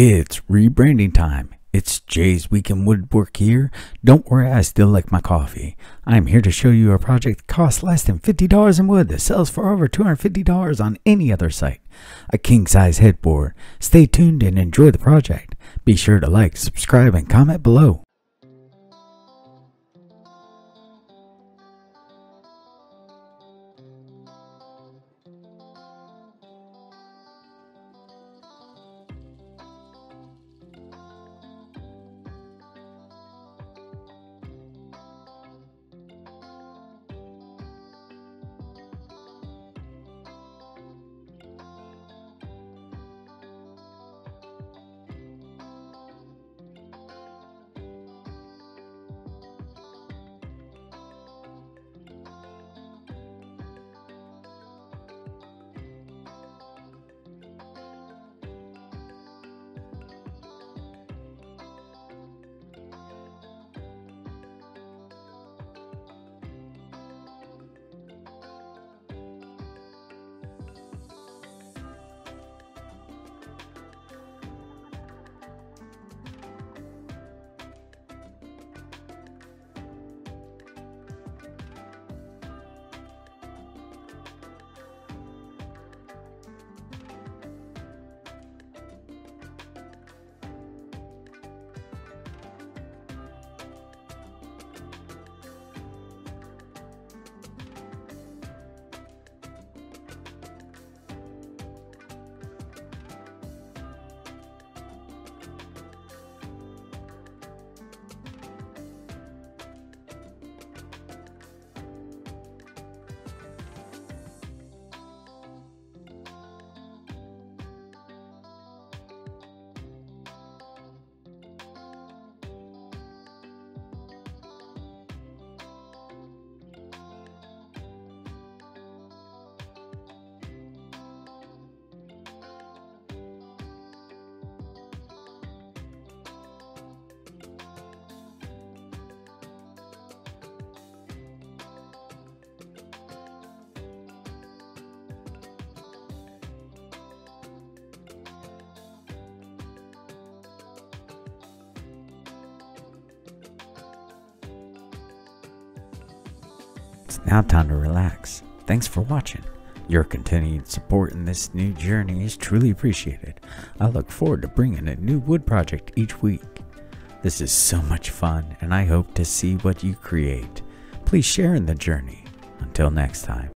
It's rebranding time. It's Jay's Weekend Woodwork here. Don't worry, I still like my coffee. I'm here to show you a project that costs less than $50 in wood that sells for over $250 on any other site. A king-size headboard. Stay tuned and enjoy the project. Be sure to like, subscribe, and comment below. It's now time to relax. Thanks for watching. Your continued support in this new journey is truly appreciated. I look forward to bringing a new wood project each week. This is so much fun, and I hope to see what you create. Please share in the journey. Until next time.